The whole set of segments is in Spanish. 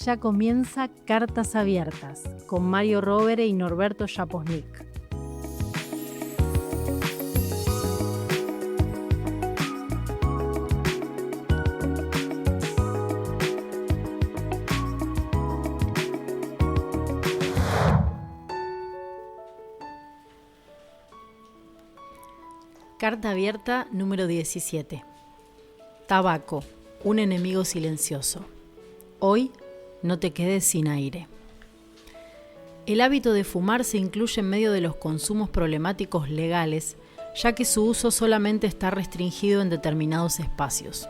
Ya comienza Cartas Abiertas con Mario Rovere y Norberto Japosnik. Carta abierta número 17. Tabaco, un enemigo silencioso. Hoy no te quedes sin aire. El hábito de fumar se incluye en medio de los consumos problemáticos legales, ya que su uso solamente está restringido en determinados espacios.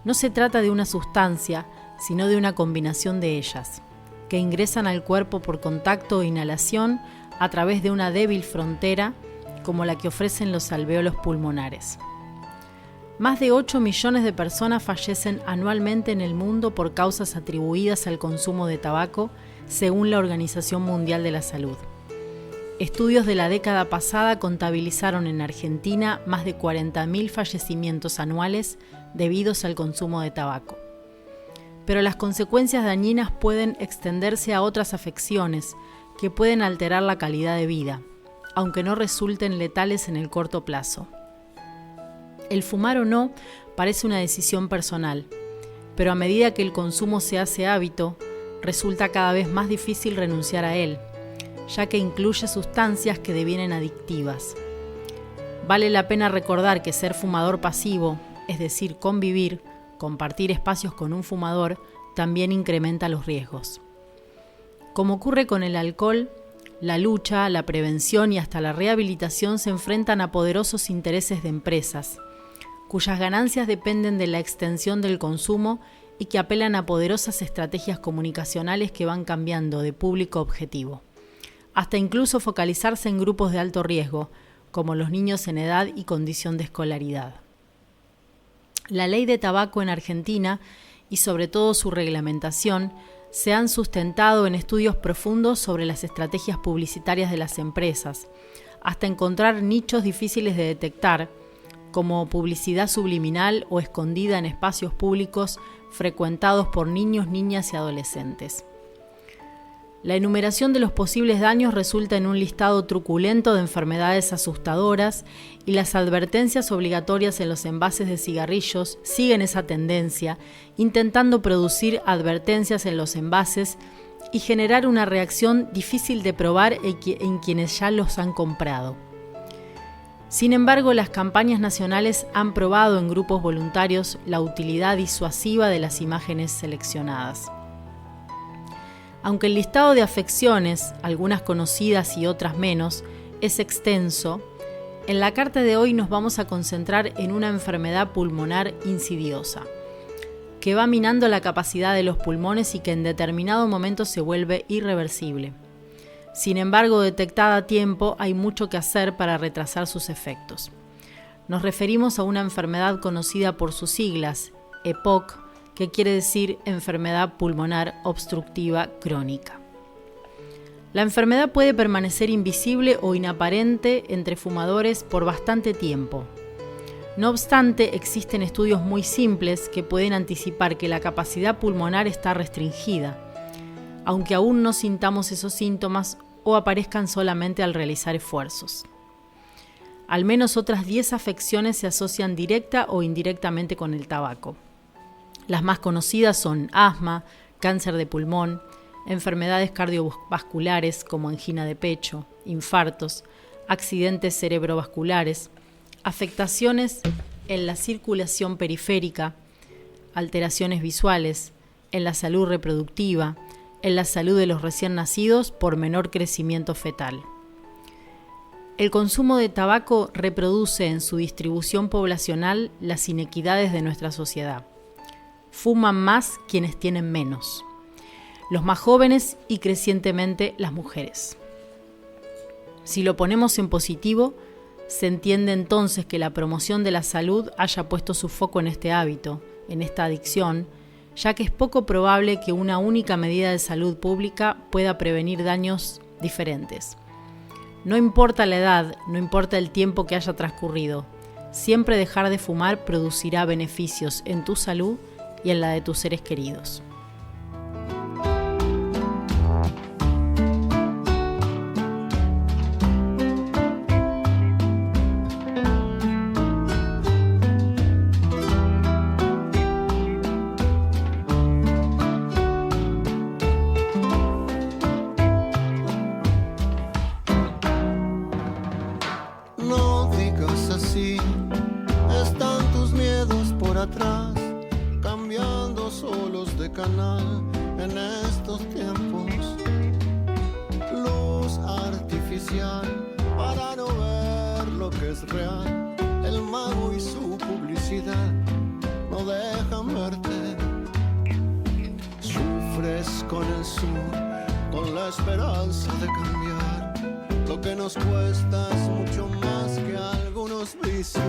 No se trata de una sustancia, sino de una combinación de ellas, que ingresan al cuerpo por contacto o inhalación a través de una débil frontera, como la que ofrecen los alvéolos pulmonares. Más de 8 millones de personas fallecen anualmente en el mundo por causas atribuidas al consumo de tabaco, según la Organización Mundial de la Salud. Estudios de la década pasada contabilizaron en Argentina más de 40.000 fallecimientos anuales debidos al consumo de tabaco. Pero las consecuencias dañinas pueden extenderse a otras afecciones que pueden alterar la calidad de vida, aunque no resulten letales en el corto plazo. El fumar o no parece una decisión personal, pero a medida que el consumo se hace hábito, resulta cada vez más difícil renunciar a él, ya que incluye sustancias que devienen adictivas. Vale la pena recordar que ser fumador pasivo, es decir, convivir, compartir espacios con un fumador, también incrementa los riesgos. Como ocurre con el alcohol, la lucha, la prevención y hasta la rehabilitación se enfrentan a poderosos intereses de empresas, cuyas ganancias dependen de la extensión del consumo y que apelan a poderosas estrategias comunicacionales que van cambiando de público objetivo, hasta incluso focalizarse en grupos de alto riesgo, como los niños en edad y condición de escolaridad. La ley de tabaco en Argentina, y sobre todo su reglamentación, se han sustentado en estudios profundos sobre las estrategias publicitarias de las empresas, hasta encontrar nichos difíciles de detectar, como publicidad subliminal o escondida en espacios públicos frecuentados por niños, niñas y adolescentes. La enumeración de los posibles daños resulta en un listado truculento de enfermedades asustadoras y las advertencias obligatorias en los envases de cigarrillos siguen esa tendencia, intentando producir advertencias en los envases y generar una reacción difícil de probar en quienes ya los han comprado. Sin embargo, las campañas nacionales han probado en grupos voluntarios la utilidad disuasiva de las imágenes seleccionadas. Aunque el listado de afecciones, algunas conocidas y otras menos, es extenso, en la carta de hoy nos vamos a concentrar en una enfermedad pulmonar insidiosa, que va minando la capacidad de los pulmones y que en determinado momento se vuelve irreversible. Sin embargo, detectada a tiempo, hay mucho que hacer para retrasar sus efectos. Nos referimos a una enfermedad conocida por sus siglas, EPOC, que quiere decir enfermedad pulmonar obstructiva crónica. La enfermedad puede permanecer invisible o inaparente entre fumadores por bastante tiempo. No obstante, existen estudios muy simples que pueden anticipar que la capacidad pulmonar está restringida, aunque aún no sintamos esos síntomas o aparezcan solamente al realizar esfuerzos. Al menos otras 10 afecciones se asocian directa o indirectamente con el tabaco. Las más conocidas son asma, cáncer de pulmón, enfermedades cardiovasculares como angina de pecho, infartos, accidentes cerebrovasculares, afectaciones en la circulación periférica, alteraciones visuales, en la salud reproductiva, en la salud de los recién nacidos por menor crecimiento fetal. El consumo de tabaco reproduce en su distribución poblacional las inequidades de nuestra sociedad. Fuman más quienes tienen menos, los más jóvenes y crecientemente las mujeres. Si lo ponemos en positivo, se entiende entonces que la promoción de la salud haya puesto su foco en este hábito, en esta adicción, ya que es poco probable que una única medida de salud pública pueda prevenir daños diferentes. No importa la edad, no importa el tiempo que haya transcurrido, siempre dejar de fumar producirá beneficios en tu salud y en la de tus seres queridos. por atrás, cambiando solos de canal en estos tiempos. Luz artificial para no ver lo que es real. El mago y su publicidad no dejan verte. Sufres con el sur, con la esperanza de cambiar. Lo que nos cuesta es mucho más que algunos vicios.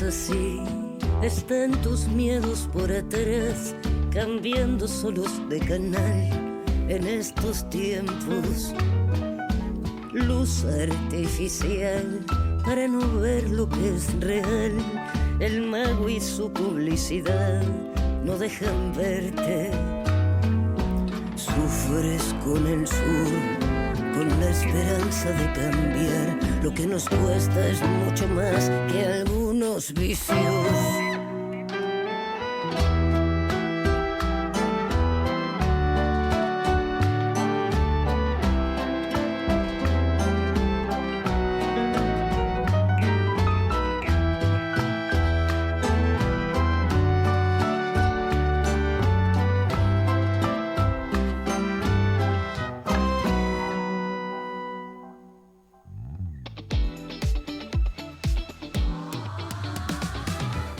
Así están tus miedos por atrás, cambiando solos de canal en estos tiempos. Luz artificial para no ver lo que es real. El mago y su publicidad no dejan verte. Sufres con el sur, con la esperanza de cambiar. Lo que nos cuesta es mucho más que algunos vicios.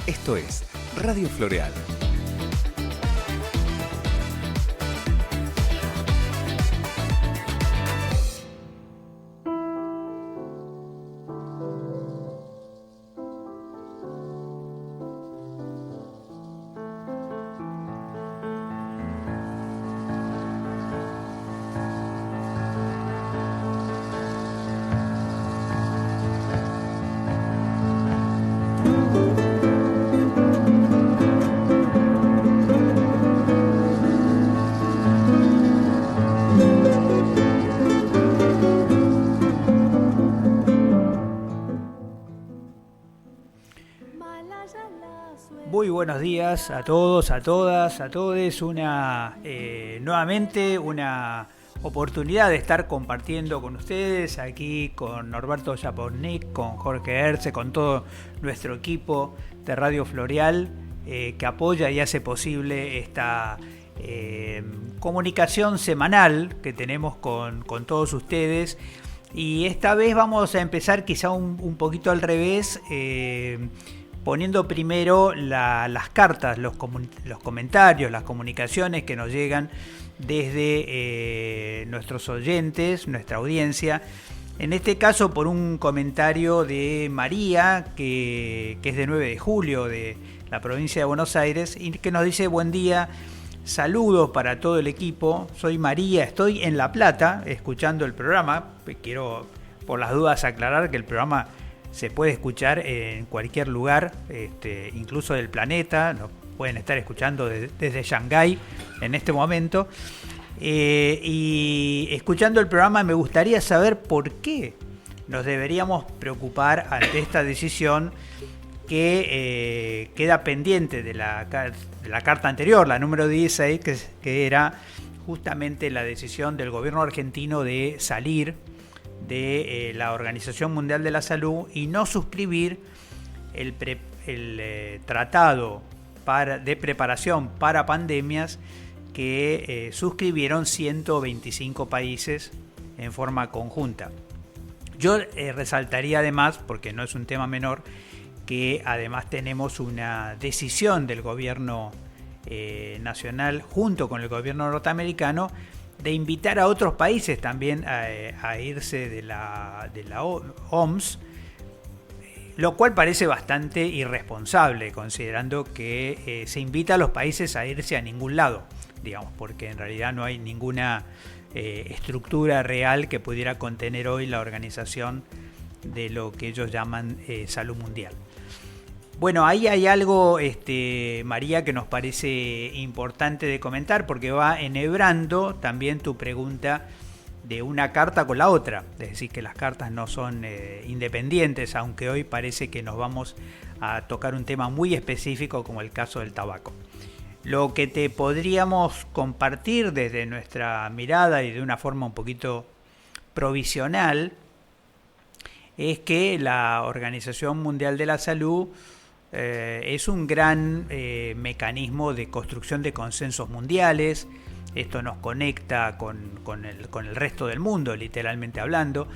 Esto es Radio Floreal. Muy buenos días a todos, a todas, a todes. Nuevamente una oportunidad de estar compartiendo con ustedes aquí con Norberto Japonnik, con Jorge Herce, con todo nuestro equipo de Radio Floreal que apoya y hace posible esta comunicación semanal que tenemos con todos ustedes. Y esta vez vamos a empezar quizá un poquito al revés, poniendo primero las cartas, los comentarios, las comunicaciones que nos llegan desde nuestros oyentes, nuestra audiencia. En este caso por un comentario de María, que es de 9 de julio, de la provincia de Buenos Aires, y que nos dice: buen día, saludos para todo el equipo, soy María, estoy en La Plata escuchando el programa. Quiero por las dudas aclarar que el programa se puede escuchar en cualquier lugar, incluso del planeta. Nos pueden estar escuchando desde Shanghái en este momento. Y escuchando el programa me gustaría saber por qué nos deberíamos preocupar ante esta decisión que queda pendiente de la carta anterior, la número 16, que era justamente la decisión del gobierno argentino de salir de la Organización Mundial de la Salud y no suscribir el tratado de preparación para pandemias que suscribieron 125 países en forma conjunta. Yo resaltaría además, porque no es un tema menor, que además tenemos una decisión del gobierno nacional junto con el gobierno norteamericano de invitar a otros países también a irse de la OMS, lo cual parece bastante irresponsable, considerando que se invita a los países a irse a ningún lado, digamos, porque en realidad no hay ninguna estructura real que pudiera contener hoy la organización de lo que ellos llaman salud mundial. Bueno, ahí hay algo, María, que nos parece importante de comentar, porque va enhebrando también tu pregunta de una carta con la otra. Es decir, que las cartas no son independientes, aunque hoy parece que nos vamos a tocar un tema muy específico como el caso del tabaco. Lo que te podríamos compartir desde nuestra mirada y de una forma un poquito provisional es que la Organización Mundial de la Salud es un gran mecanismo de construcción de consensos mundiales. Esto nos conecta con el resto del mundo, literalmente hablando,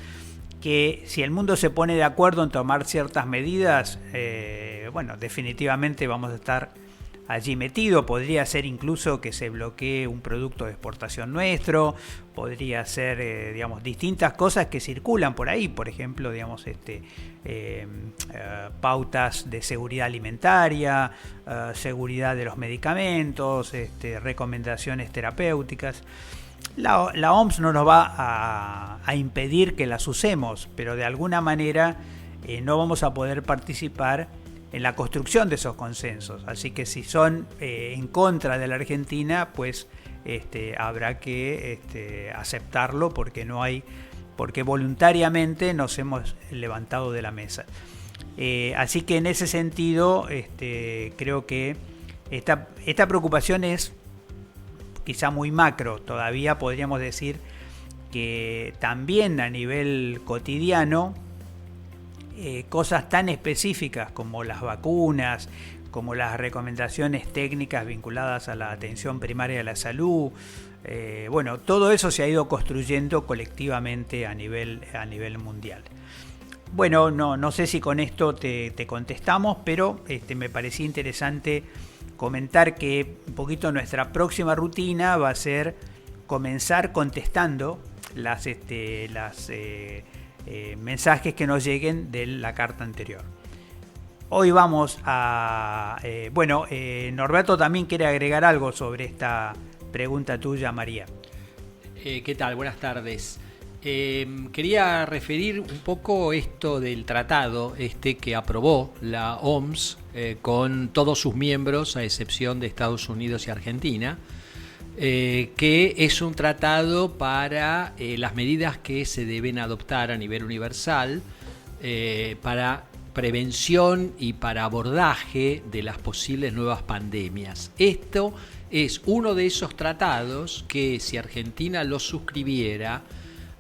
que si el mundo se pone de acuerdo en tomar ciertas medidas, bueno, definitivamente vamos a estar allí metido. Podría ser incluso que se bloquee un producto de exportación nuestro, podría ser, digamos, distintas cosas que circulan por ahí, por ejemplo, digamos, pautas de seguridad alimentaria, seguridad de los medicamentos, recomendaciones terapéuticas. La OMS no nos va a impedir que las usemos, pero de alguna manera no vamos a poder participar en la construcción de esos consensos. Así que si son en contra de la Argentina, pues habrá que aceptarlo, porque voluntariamente nos hemos levantado de la mesa. Así que en ese sentido, creo que esta preocupación es quizá muy macro. Todavía podríamos decir que también a nivel cotidiano, cosas tan específicas como las vacunas, como las recomendaciones técnicas vinculadas a la atención primaria de la salud, bueno, todo eso se ha ido construyendo colectivamente a nivel mundial. Bueno, no sé si con esto te contestamos, pero me parecía interesante comentar que un poquito nuestra próxima rutina va a ser comenzar contestando las mensajes que nos lleguen de la carta anterior. Hoy vamos a... Norberto también quiere agregar algo sobre esta pregunta tuya, María. ¿Qué tal? Buenas tardes. Quería referir un poco esto del tratado que aprobó la OMS con todos sus miembros, a excepción de Estados Unidos y Argentina, que es un tratado para las medidas que se deben adoptar a nivel universal para prevención y para abordaje de las posibles nuevas pandemias. Esto es uno de esos tratados que, si Argentina lo suscribiera,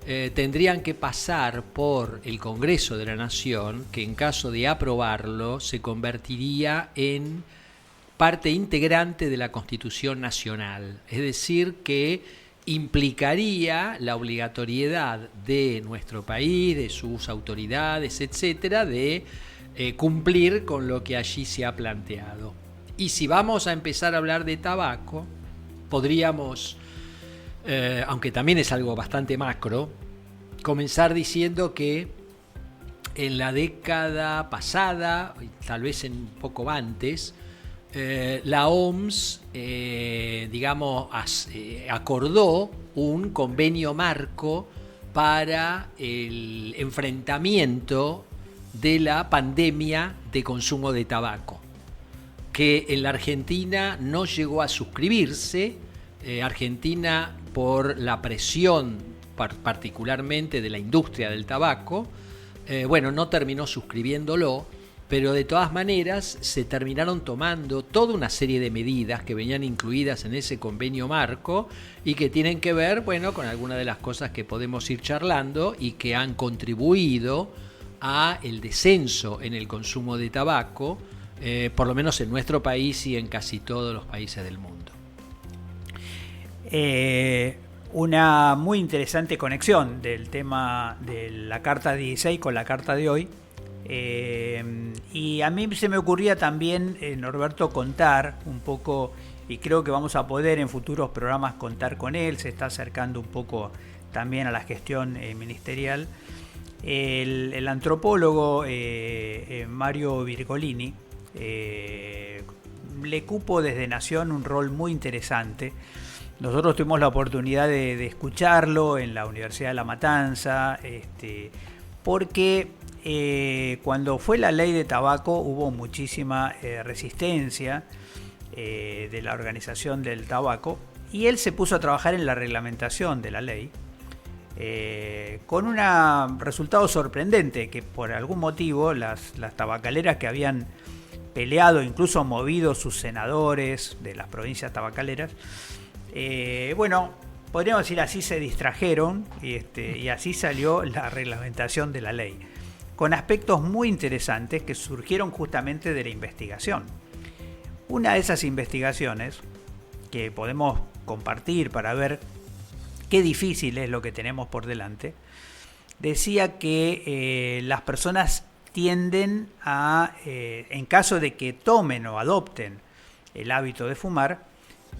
tendrían que pasar por el Congreso de la Nación, que en caso de aprobarlo se convertiría en parte integrante de la Constitución Nacional. Es decir, que implicaría la obligatoriedad de nuestro país, de sus autoridades, etcétera, de cumplir con lo que allí se ha planteado. Y si vamos a empezar a hablar de tabaco, podríamos, aunque también es algo bastante macro, comenzar diciendo que en la década pasada, tal vez un poco antes, la OMS, acordó un convenio marco para el enfrentamiento de la pandemia de consumo de tabaco, que en la Argentina no llegó a suscribirse. Argentina, por la presión particularmente de la industria del tabaco, no terminó suscribiéndolo, pero de todas maneras se terminaron tomando toda una serie de medidas que venían incluidas en ese convenio marco y que tienen que ver, con algunas de las cosas que podemos ir charlando y que han contribuido a el descenso en el consumo de tabaco, por lo menos en nuestro país y en casi todos los países del mundo. Una muy interesante conexión del tema de la carta 16 con la carta de hoy. Y a mí se me ocurría también, Norberto, contar un poco, y creo que vamos a poder en futuros programas contar con él, se está acercando un poco también a la gestión ministerial, el antropólogo Mario Virgolini. Le cupo desde Nación un rol muy interesante. Nosotros tuvimos la oportunidad de escucharlo en la Universidad de La Matanza, porque cuando fue la ley de tabaco hubo muchísima resistencia de la Organización del Tabaco, y él se puso a trabajar en la reglamentación de la ley, con un resultado sorprendente, que por algún motivo las tabacaleras que habían peleado, incluso movido sus senadores de las provincias tabacaleras, podríamos decir así, se distrajeron y así salió la reglamentación de la ley, con aspectos muy interesantes que surgieron justamente de la investigación. Una de esas investigaciones que podemos compartir para ver qué difícil es lo que tenemos por delante, decía que las personas tienden a, en caso de que tomen o adopten el hábito de fumar,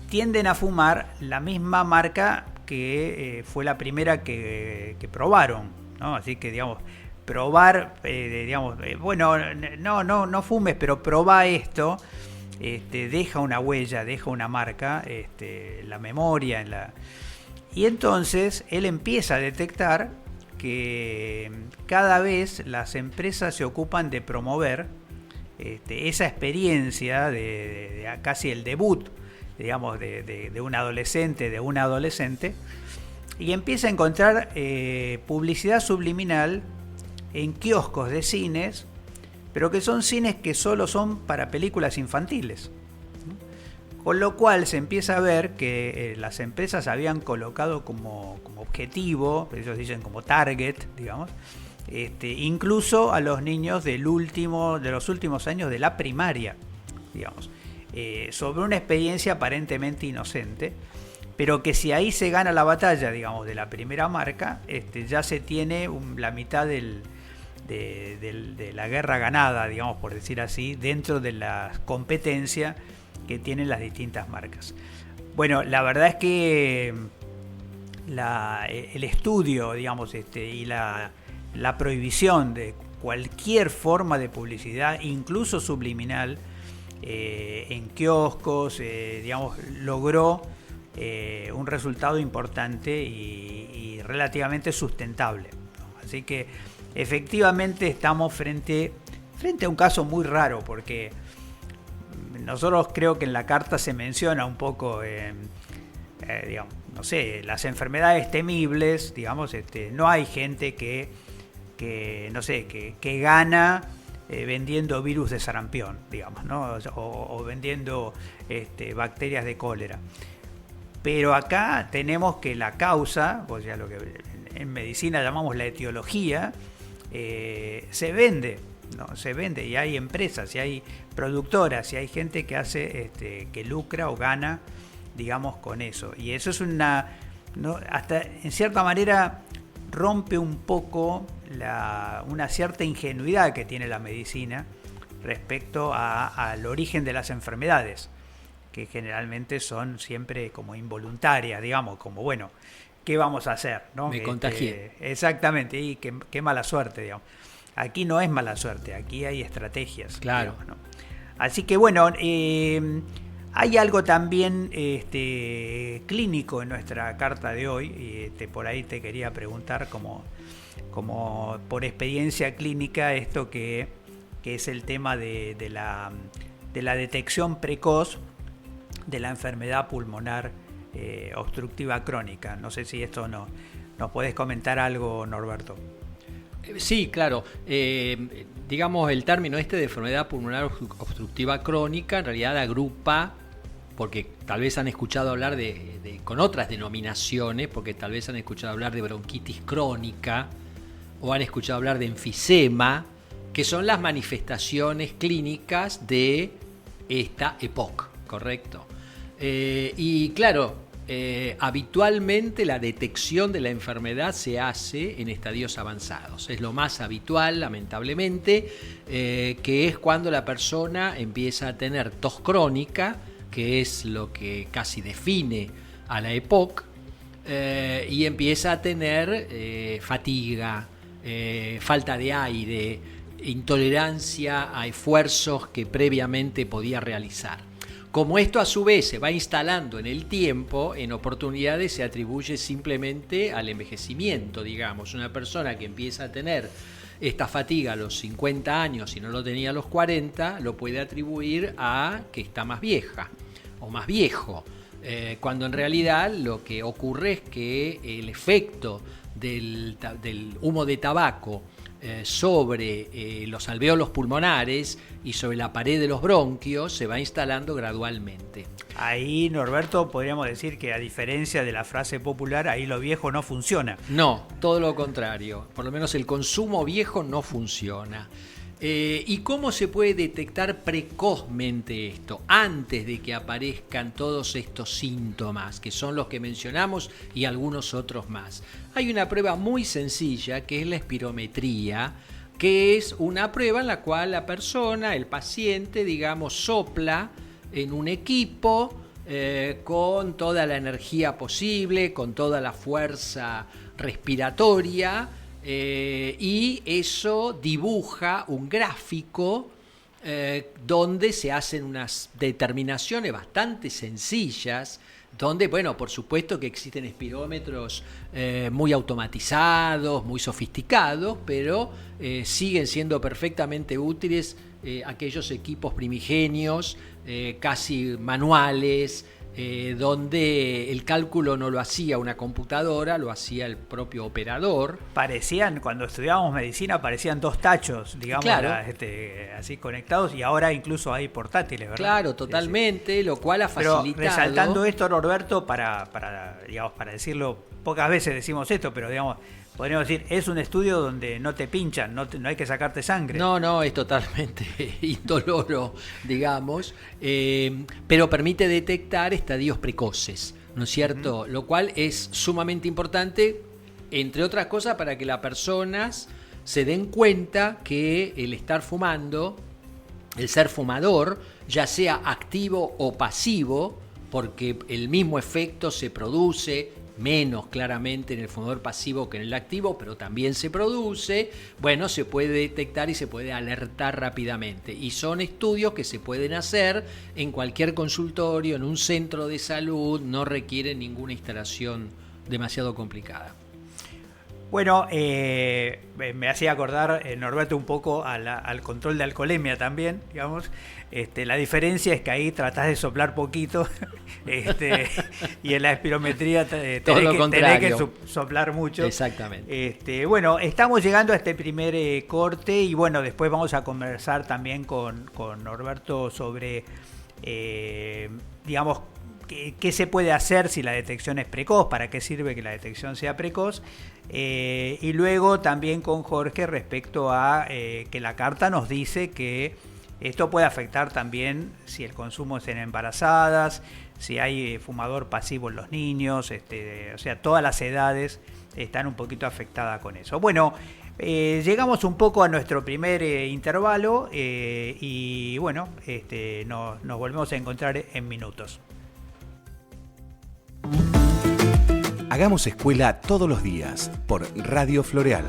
tienden a fumar la misma marca que fue la primera que probaron, ¿no? Así que, digamos, probar, no fumes, pero probá esto, deja una huella, deja una marca, la memoria, y entonces él empieza a detectar que cada vez las empresas se ocupan de promover esa experiencia de casi el debut, digamos, de un adolescente, de una adolescente, y empieza a encontrar publicidad subliminal en kioscos de cines, pero que son cines que solo son para películas infantiles. Con lo cual se empieza a ver que las empresas habían colocado como objetivo, ellos dicen como target, digamos, incluso a los niños de los últimos años de la primaria, digamos, sobre una experiencia aparentemente inocente, pero que si ahí se gana la batalla, digamos, de la primera marca, ya se tiene la mitad de la guerra ganada, digamos, por decir así, dentro de la competencia que tienen las distintas marcas. Bueno, la verdad es que el estudio, digamos, y la prohibición de cualquier forma de publicidad, incluso subliminal, en kioscos, digamos, logró un resultado importante y relativamente sustentable, ¿no? Así que efectivamente estamos frente a un caso muy raro, porque nosotros creo que en la carta se menciona un poco, digamos, no sé, las enfermedades temibles, digamos, no hay gente que gana vendiendo virus de sarampión, digamos, ¿no? O vendiendo bacterias de cólera. Pero acá tenemos que la causa, o sea, lo que en medicina llamamos la etiología, se vende. No, se vende, y hay empresas, y hay productoras, y hay gente que hace, que lucra o gana, digamos, con eso. Y eso es hasta en cierta manera rompe un poco una cierta ingenuidad que tiene la medicina respecto al origen de las enfermedades, que generalmente son siempre como involuntarias, digamos, como, bueno, ¿qué vamos a hacer, no? Me contagié. Exactamente, y qué mala suerte, digamos. Aquí no es mala suerte, aquí hay estrategias. Claro. Digamos, ¿no? Así que bueno, hay algo también clínico en nuestra carta de hoy, y por ahí te quería preguntar como por experiencia clínica esto que es el tema de la detección precoz de la enfermedad pulmonar obstructiva crónica. No sé si esto nos podés comentar algo, Norberto. Sí, claro. Digamos, el término de enfermedad pulmonar obstructiva crónica en realidad agrupa, porque tal vez han escuchado hablar con otras denominaciones, porque tal vez han escuchado hablar de bronquitis crónica o han escuchado hablar de enfisema, que son las manifestaciones clínicas de esta EPOC, ¿correcto? Y claro, habitualmente la detección de la enfermedad se hace en estadios avanzados. Es lo más habitual, lamentablemente, que es cuando la persona empieza a tener tos crónica, que es lo que casi define a la EPOC, y empieza a tener fatiga, falta de aire, intolerancia a esfuerzos que previamente podía realizar. Como esto a su vez se va instalando en el tiempo, en oportunidades se atribuye simplemente al envejecimiento, digamos. Una persona que empieza a tener esta fatiga a los 50 años y no lo tenía a los 40, lo puede atribuir a que está más vieja o más viejo. Cuando en realidad lo que ocurre es que el efecto del humo de tabaco sobre los alvéolos pulmonares y sobre la pared de los bronquios se va instalando gradualmente. Ahí, Norberto, podríamos decir que a diferencia de la frase popular, ahí lo viejo no funciona. No, todo lo contrario. Por lo menos el consumo viejo no funciona. ¿Y cómo se puede detectar precozmente esto, antes de que aparezcan todos estos síntomas, que son los que mencionamos y algunos otros más? Hay una prueba muy sencilla, que es la espirometría, que es una prueba en la cual la persona, el paciente, digamos, sopla en un equipo con toda la energía posible, con toda la fuerza respiratoria, y eso dibuja un gráfico donde se hacen unas determinaciones bastante sencillas, donde, bueno, por supuesto que existen espirómetros muy automatizados, muy sofisticados, pero siguen siendo perfectamente útiles aquellos equipos primigenios, casi manuales, donde el cálculo no lo hacía una computadora, lo hacía el propio operador. Parecían, cuando estudiábamos medicina, parecían dos tachos, digamos, claro. Así conectados, y ahora incluso hay portátiles, ¿verdad? Claro, totalmente, sí. Lo cual ha facilitado. Pero resaltando esto, Norberto, para decirlo, pocas veces decimos esto, pero digamos, podríamos decir, es un estudio donde no te pinchan, no hay que sacarte sangre. No, es totalmente indoloro, digamos, pero permite detectar estadios precoces, ¿no es cierto? Lo cual es sumamente importante, entre otras cosas, para que las personas se den cuenta que el estar fumando, el ser fumador, ya sea activo o pasivo, porque el mismo efecto se produce menos claramente en el fumador pasivo que en el activo, pero también se produce, bueno, se puede detectar y se puede alertar rápidamente. Y son estudios que se pueden hacer en cualquier consultorio, en un centro de salud, no requieren ninguna instalación demasiado complicada. Bueno, me hacía acordar, Norberto, un poco al control de alcoholemia también, digamos. La diferencia es que ahí tratás de soplar poquito y en la espirometría tenés que soplar mucho. Exactamente. Bueno, estamos llegando a este primer corte y bueno, después vamos a conversar también con Norberto sobre, digamos, ¿qué se puede hacer si la detección es precoz? ¿Para qué sirve que la detección sea precoz? Y luego también con Jorge respecto a que la carta nos dice que esto puede afectar también si el consumo es en embarazadas, si hay fumador pasivo en los niños, o sea, todas las edades están un poquito afectadas con eso. Bueno, llegamos un poco a nuestro primer intervalo y bueno, nos volvemos a encontrar en minutos. Hagamos escuela todos los días por Radio Floreal.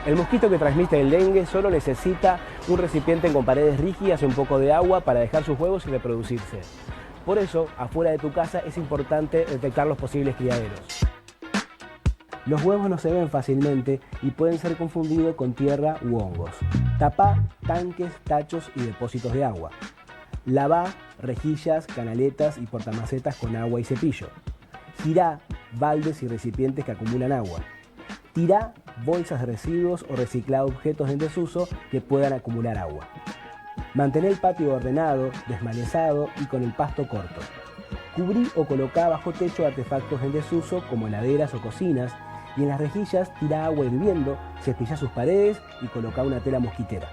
El mosquito que transmite el dengue solo necesita un recipiente con paredes rígidas y un poco de agua para dejar sus huevos y reproducirse. Por eso, afuera de tu casa es importante detectar los posibles criaderos. Los huevos no se ven fácilmente y pueden ser confundidos con tierra u hongos. Tapá tanques, tachos y depósitos de agua. Lavá rejillas, canaletas y portamacetas con agua y cepillo. Girá baldes y recipientes que acumulan agua. Tirá bolsas de residuos o reciclá objetos en desuso que puedan acumular agua. Mantén el patio ordenado, desmalezado y con el pasto corto. Cubrí o colocá bajo techo artefactos en desuso como heladeras o cocinas y en las rejillas tirá agua hirviendo, cepillá sus paredes y colocá una tela mosquitera.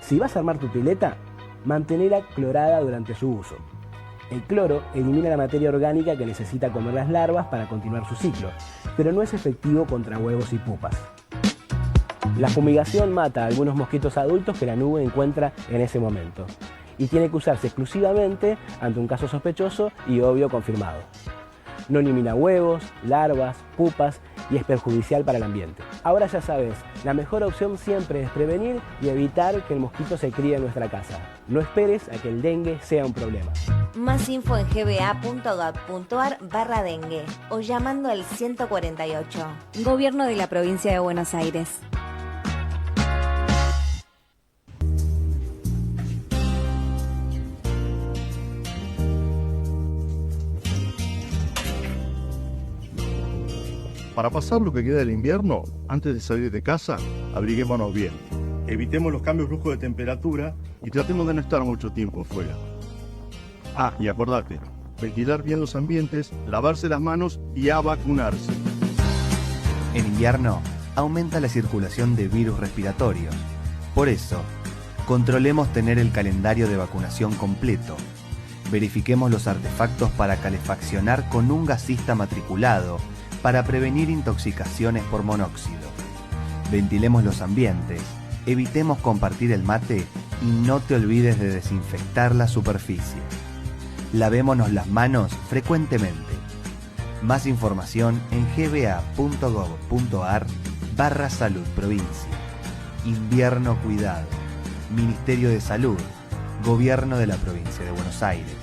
Si vas a armar tu pileta, mantenela clorada durante su uso. El cloro elimina la materia orgánica que necesita comer las larvas para continuar su ciclo, pero no es efectivo contra huevos y pupas. La fumigación mata a algunos mosquitos adultos que la nube encuentra en ese momento y tiene que usarse exclusivamente ante un caso sospechoso y obvio confirmado. No elimina huevos, larvas, pupas y es perjudicial para el ambiente. Ahora ya sabes, la mejor opción siempre es prevenir y evitar que el mosquito se críe en nuestra casa. No esperes a que el dengue sea un problema. Más info en gba.gov.ar/dengue o llamando al 148. Gobierno de la Provincia de Buenos Aires. Para pasar lo que queda del invierno, antes de salir de casa, abriguémonos bien. Evitemos los cambios bruscos de temperatura y tratemos de no estar mucho tiempo fuera. Y acordate, ventilar bien los ambientes, lavarse las manos y a vacunarse. En invierno, aumenta la circulación de virus respiratorios. Por eso, controlemos tener el calendario de vacunación completo. Verifiquemos los artefactos para calefaccionar con un gasista matriculado para prevenir intoxicaciones por monóxido. Ventilemos los ambientes, evitemos compartir el mate y no te olvides de desinfectar la superficie. Lavémonos las manos frecuentemente. Más información en gba.gov.ar/salud provincia. Invierno cuidado. Ministerio de Salud. Gobierno de la Provincia de Buenos Aires.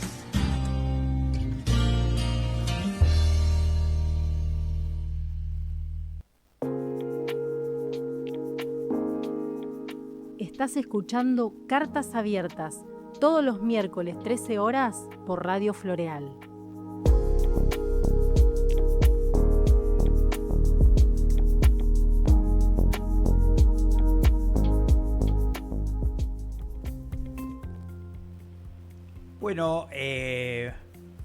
Estás escuchando Cartas Abiertas, todos los miércoles 13 horas por Radio Floreal. Bueno,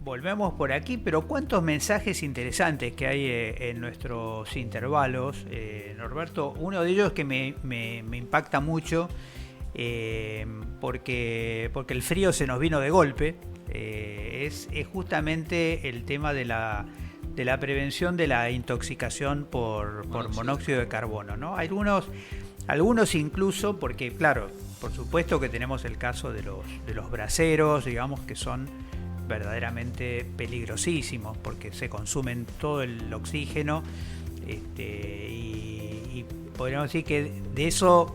volvemos por aquí, pero cuántos mensajes interesantes que hay en nuestros intervalos, Norberto. Uno de ellos que me impacta mucho, porque el frío se nos vino de golpe, es justamente el tema de la prevención de la intoxicación por monóxido de carbono, ¿no? Algunos incluso, porque claro, por supuesto que tenemos el caso de los braseros, digamos, que son verdaderamente peligrosísimos porque se consumen todo el oxígeno, y podríamos decir que de eso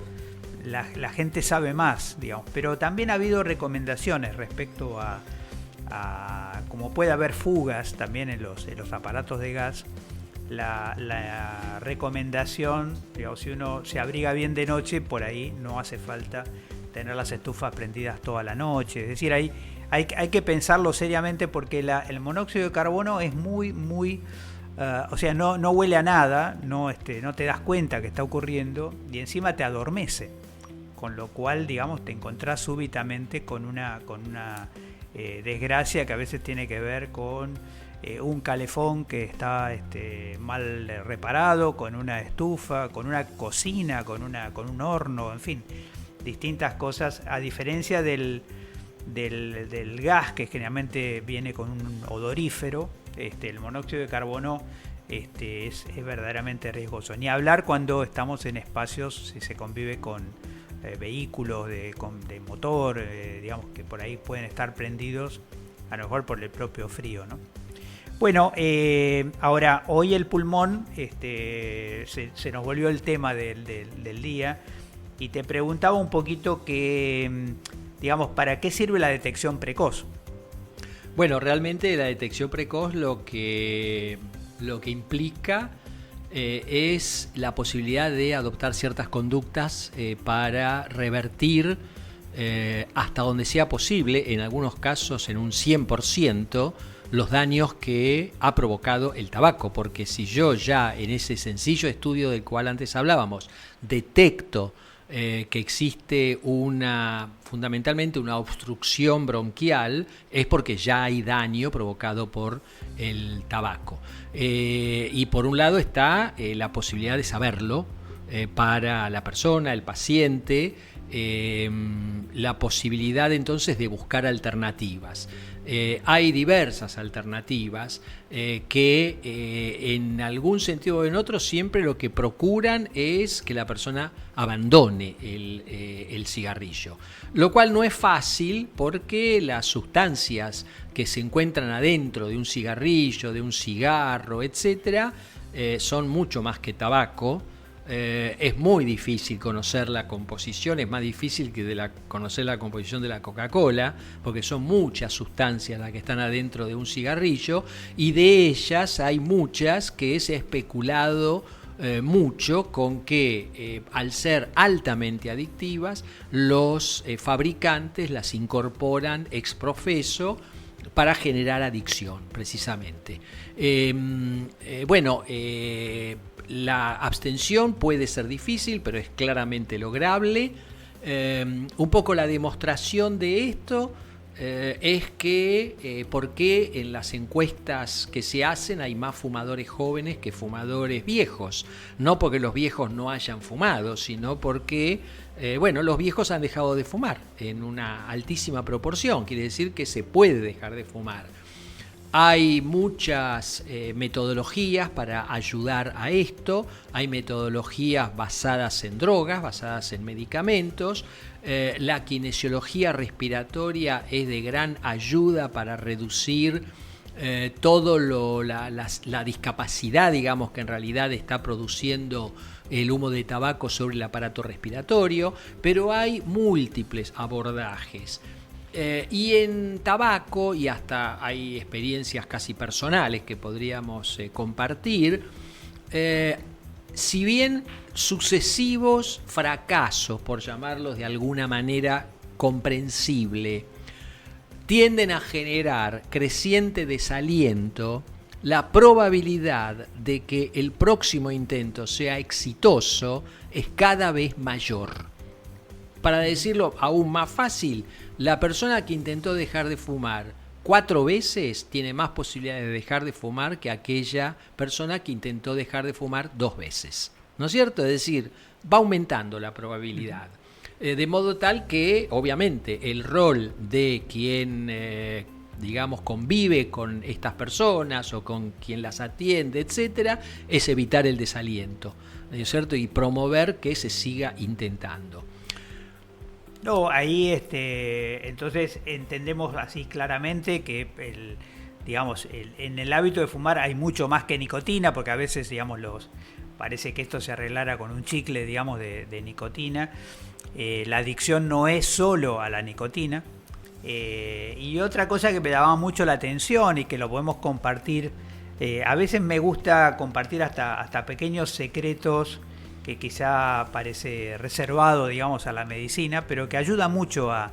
la gente sabe más, digamos, pero también ha habido recomendaciones respecto a como puede haber fugas también en los aparatos de gas. La recomendación, digamos, si uno se abriga bien de noche, por ahí no hace falta tener las estufas prendidas toda la noche. Es decir, hay que pensarlo seriamente porque el monóxido de carbono es muy, o sea, no huele a nada, no te das cuenta que está ocurriendo y encima te adormece. Con lo cual, digamos, te encontrás súbitamente con una desgracia que a veces tiene que ver con un calefón que está mal reparado, con una estufa, con una cocina, con un horno, en fin, distintas cosas, a diferencia del gas que generalmente viene con un odorífero. El monóxido de carbono es verdaderamente riesgoso. Ni hablar cuando estamos en espacios, si se convive con vehículos de motor, digamos, que por ahí pueden estar prendidos, a lo mejor por el propio frío, ¿no? Bueno, ahora, hoy el pulmón, se nos volvió el tema del día, y te preguntaba un poquito que, digamos, ¿para qué sirve la detección precoz? Bueno, realmente la detección precoz lo que implica es la posibilidad de adoptar ciertas conductas para revertir hasta donde sea posible, en algunos casos en un 100%, los daños que ha provocado el tabaco, porque si yo ya en ese sencillo estudio del cual antes hablábamos detecto que existe fundamentalmente una obstrucción bronquial, es porque ya hay daño provocado por el tabaco. Y por un lado está la posibilidad de saberlo para la persona, el paciente, la posibilidad entonces de buscar alternativas. Hay diversas alternativas que en algún sentido o en otro siempre lo que procuran es que la persona abandone el cigarrillo, lo cual no es fácil porque las sustancias que se encuentran adentro de un cigarrillo, de un cigarro, etcétera, son mucho más que tabaco. Es muy difícil conocer la composición, es más difícil que conocer la composición de la Coca-Cola, porque son muchas sustancias las que están adentro de un cigarrillo, y de ellas hay muchas que se ha especulado mucho con que al ser altamente adictivas, los fabricantes las incorporan ex professo para generar adicción, precisamente. La abstención puede ser difícil, pero es claramente lograble. Un poco la demostración de esto es que por qué en las encuestas que se hacen hay más fumadores jóvenes que fumadores viejos. No porque los viejos no hayan fumado, sino porque los viejos han dejado de fumar en una altísima proporción. Quiere decir que se puede dejar de fumar. Hay muchas metodologías para ayudar a esto. Hay metodologías basadas en drogas, basadas en medicamentos. La kinesiología respiratoria es de gran ayuda para reducir la discapacidad, digamos, que en realidad está produciendo el humo de tabaco sobre el aparato respiratorio, pero hay múltiples abordajes. Y en tabaco, y hasta hay experiencias casi personales que podríamos compartir, si bien sucesivos fracasos, por llamarlos de alguna manera comprensible, tienden a generar creciente desaliento, la probabilidad de que el próximo intento sea exitoso es cada vez mayor. Para decirlo aún más fácil, la persona que intentó dejar de fumar 4 veces tiene más posibilidades de dejar de fumar que aquella persona que intentó dejar de fumar 2 veces. ¿No es cierto? Es decir, va aumentando la probabilidad. De modo tal que, obviamente, el rol de quien, convive con estas personas o con quien las atiende, etcétera, es evitar el desaliento, ¿no es cierto? Y promover que se siga intentando. No, ahí entonces entendemos así claramente que en el hábito de fumar hay mucho más que nicotina, porque a veces parece que esto se arreglara con un chicle de nicotina. La adicción no es solo a la nicotina. Y otra cosa que me daba mucho la atención y que lo podemos compartir, a veces me gusta compartir hasta pequeños secretos que quizá parece reservado, a la medicina, pero que ayuda mucho a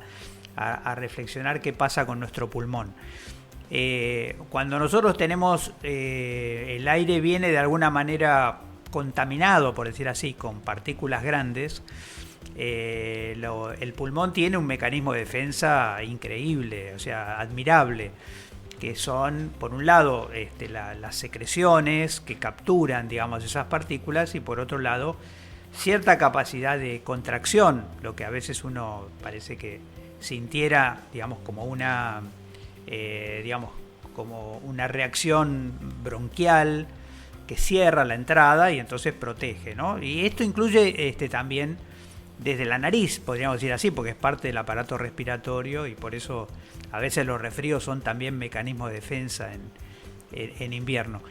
reflexionar qué pasa con nuestro pulmón. Cuando nosotros tenemos, el aire viene de alguna manera contaminado, por decir así, con partículas grandes, el pulmón tiene un mecanismo de defensa increíble, admirable, que son, por un lado, las secreciones que capturan, esas partículas, y por otro lado, cierta capacidad de contracción, lo que a veces uno parece que sintiera, como una reacción bronquial que cierra la entrada y entonces protege, ¿no? Y esto incluye también desde la nariz, podríamos decir así, porque es parte del aparato respiratorio y por eso a veces los resfríos son también mecanismos de defensa en invierno.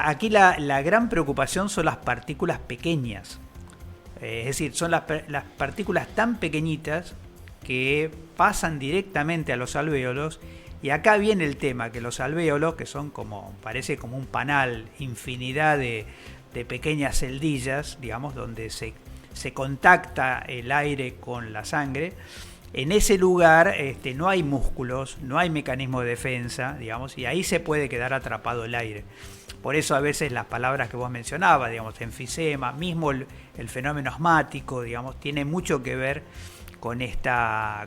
Aquí la gran preocupación son las partículas pequeñas, es decir, son las partículas tan pequeñitas que pasan directamente a los alvéolos. Y acá viene el tema, que los alvéolos, que son parece como un panal, infinidad de pequeñas celdillas, donde se contacta el aire con la sangre. En ese lugar no hay músculos, no hay mecanismo de defensa, y ahí se puede quedar atrapado el aire. Por eso a veces las palabras que vos mencionabas, enfisema, mismo el fenómeno asmático, tiene mucho que ver con esta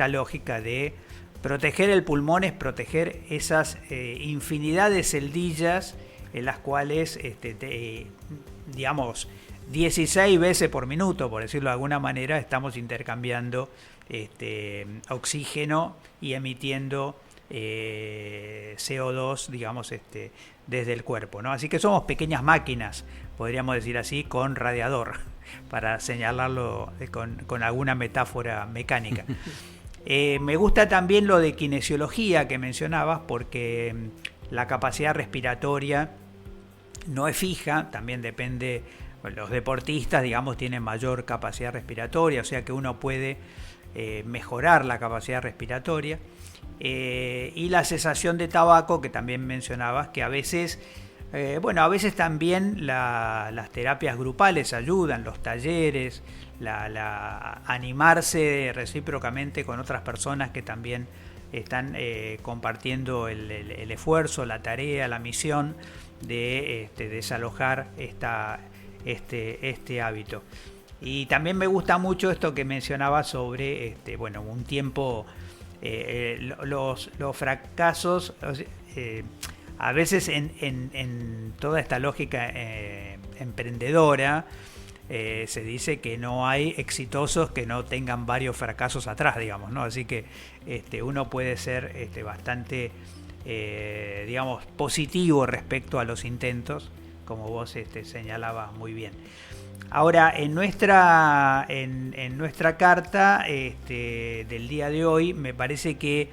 lógica de proteger el pulmón, es proteger esas infinidad de celdillas en las cuales 16 veces por minuto, por decirlo de alguna manera, estamos intercambiando oxígeno y emitiendo CO2, desde el cuerpo, ¿no? Así que somos pequeñas máquinas, podríamos decir así, con radiador, para señalarlo con alguna metáfora mecánica. Me gusta también lo de kinesiología que mencionabas, porque la capacidad respiratoria no es fija, también depende los deportistas, digamos, tienen mayor capacidad respiratoria, o sea que uno puede mejorar la capacidad respiratoria. Y la cesación de tabaco, que también mencionabas, que a veces también las terapias grupales ayudan, los talleres, animarse recíprocamente con otras personas que también están compartiendo el esfuerzo, la tarea, la misión de desalojar este hábito. Y también me gusta mucho esto que mencionaba sobre un tiempo, los fracasos, a veces en toda esta lógica emprendedora, se dice que no hay exitosos que no tengan varios fracasos atrás, digamos, ¿no? Así que uno puede ser bastante, positivo respecto a los intentos, como vos señalabas muy bien. Ahora, en nuestra carta del día de hoy, me parece que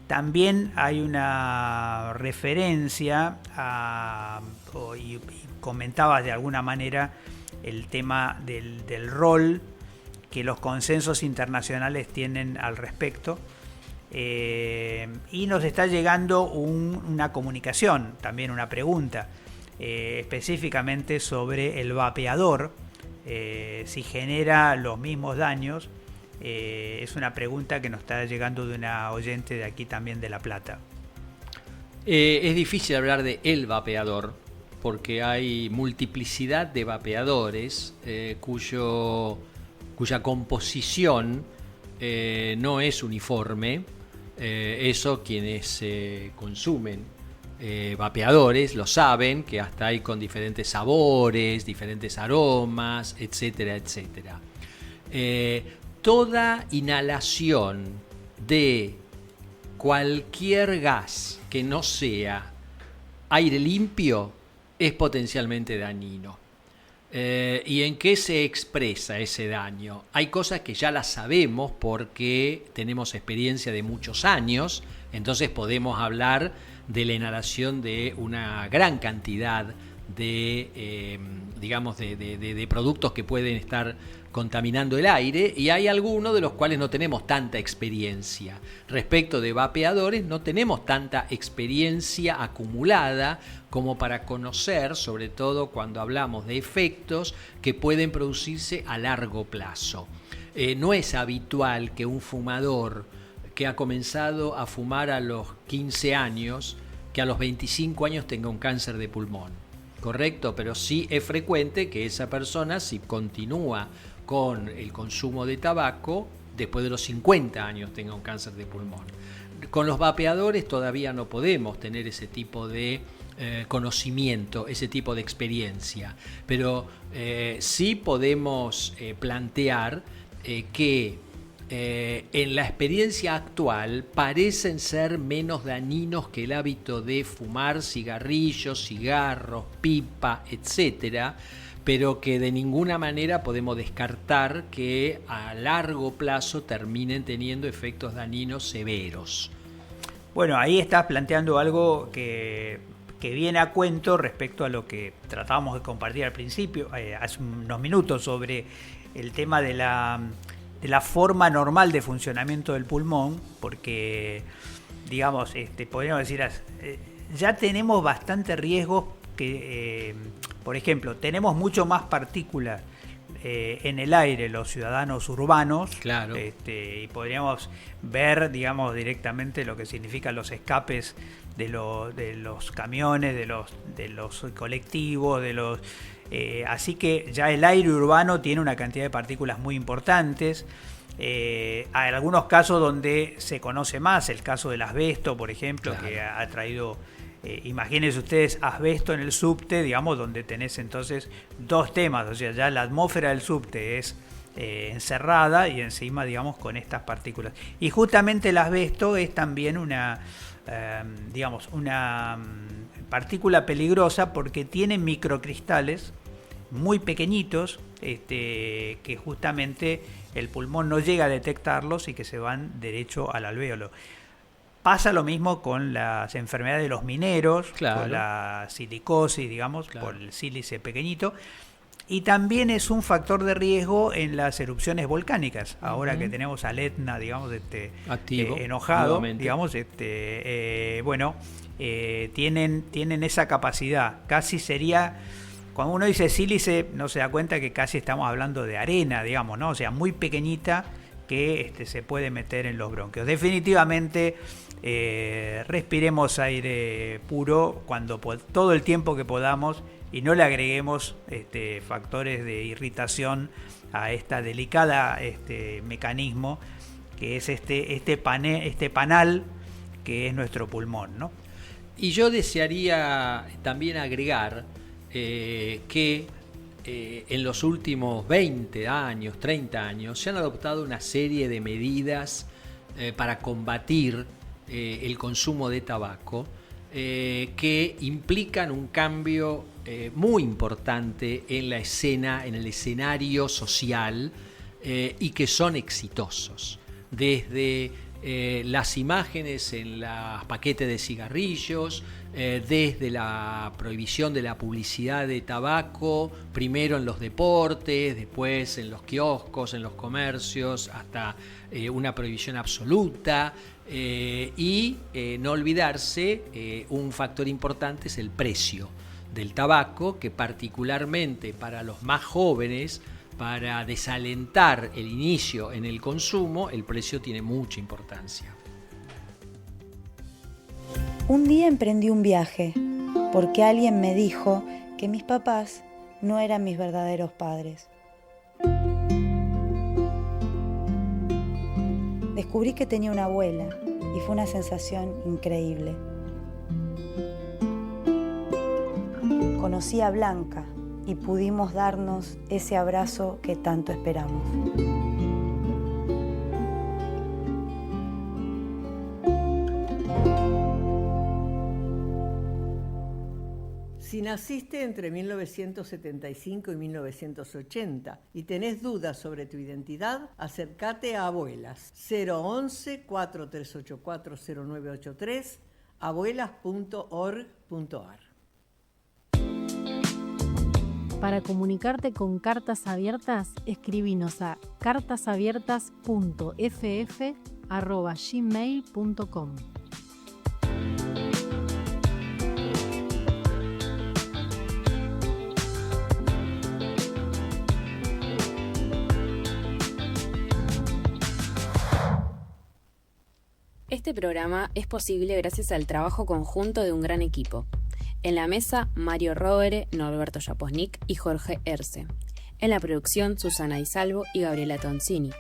también hay una referencia y comentabas de alguna manera el tema del rol que los consensos internacionales tienen al respecto. Y nos está llegando una comunicación, también una pregunta, específicamente sobre el vapeador, si genera los mismos daños. Es una pregunta que nos está llegando de una oyente de aquí también de La Plata. Es difícil hablar de el vapeador porque hay multiplicidad de vapeadores cuya composición no es uniforme. Eso quienes consumen vapeadores lo saben, que hasta hay con diferentes sabores, diferentes aromas, etcétera, etcétera. Toda inhalación de cualquier gas que no sea aire limpio es potencialmente dañino. ¿Y en qué se expresa ese daño? Hay cosas que ya las sabemos porque tenemos experiencia de muchos años, entonces podemos hablar de la inhalación de una gran cantidad de productos que pueden estar contaminando el aire, y hay algunos de los cuales no tenemos tanta experiencia. Respecto de vapeadores, no tenemos tanta experiencia acumulada como para conocer, sobre todo cuando hablamos de efectos que pueden producirse a largo plazo. No es habitual que un fumador que ha comenzado a fumar a los 15 años, que a los 25 años tenga un cáncer de pulmón. Correcto, pero sí es frecuente que esa persona, si continúa con el consumo de tabaco, después de los 50 años tenga un cáncer de pulmón. Con los vapeadores todavía no podemos tener ese tipo de conocimiento, ese tipo de experiencia, pero sí podemos plantear que en la experiencia actual parecen ser menos dañinos que el hábito de fumar cigarrillos, cigarros, pipa, etcétera, pero que de ninguna manera podemos descartar que a largo plazo terminen teniendo efectos dañinos severos. Bueno, ahí estás planteando algo que viene a cuento respecto a lo que tratábamos de compartir al principio, hace unos minutos, sobre el tema de la forma normal de funcionamiento del pulmón, porque, digamos, podríamos decir, ya tenemos bastante riesgos que, por ejemplo, tenemos mucho más partículas en el aire los ciudadanos urbanos, claro. Y podríamos ver, digamos, directamente lo que significan los escapes de los camiones, de los colectivos, así que ya el aire urbano tiene una cantidad de partículas muy importantes. Hay algunos casos donde se conoce más, el caso del asbesto, por ejemplo, claro, que ha traído, imagínense ustedes, asbesto en el subte, digamos, donde tenés entonces dos temas, o sea, ya la atmósfera del subte es encerrada y encima, digamos, con estas partículas. Y justamente el asbesto es también una partícula peligrosa porque tiene microcristales muy pequeñitos, que justamente el pulmón no llega a detectarlos y que se van derecho al alvéolo. Pasa lo mismo con las enfermedades de los mineros, claro, con la silicosis, digamos, claro, por el sílice pequeñito. Y también es un factor de riesgo en las erupciones volcánicas. Ahora que tenemos al Etna, digamos, activo, enojado, nuevamente. digamos, tienen esa capacidad. Casi sería, cuando uno dice sílice, no se da cuenta que casi estamos hablando de arena, digamos, ¿no? O sea, muy pequeñita que se puede meter en los bronquios. Definitivamente, respiremos aire puro todo el tiempo que podamos, y no le agreguemos factores de irritación a esta delicada mecanismo que es este panal que es nuestro pulmón, ¿no? Y yo desearía también agregar que en los últimos 20 años, 30 años, se han adoptado una serie de medidas para combatir el consumo de tabaco que implican un cambio muy importante en la escena, en el escenario social, y que son exitosos. Desde las imágenes en los paquetes de cigarrillos, desde la prohibición de la publicidad de tabaco, primero en los deportes, después en los kioscos, en los comercios, hasta una prohibición absoluta. Y no olvidarse, un factor importante es el precio del tabaco, que particularmente para los más jóvenes, para desalentar el inicio en el consumo, el precio tiene mucha importancia. Un día emprendí un viaje porque alguien me dijo que mis papás no eran mis verdaderos padres. Descubrí que tenía una abuela y fue una sensación increíble. Conocí a Blanca y pudimos darnos ese abrazo que tanto esperamos. Si naciste entre 1975 y 1980 y tenés dudas sobre tu identidad, acércate a Abuelas. 011-4384-0983, abuelas.org.ar. Para comunicarte con Cartas Abiertas, escribinos a cartasabiertas.ff@gmail.com. Este programa es posible gracias al trabajo conjunto de un gran equipo. En la mesa, Mario Rovere, Norberto Japosnik y Jorge Erce. En la producción, Susana Di Salvo y Gabriela Toncini.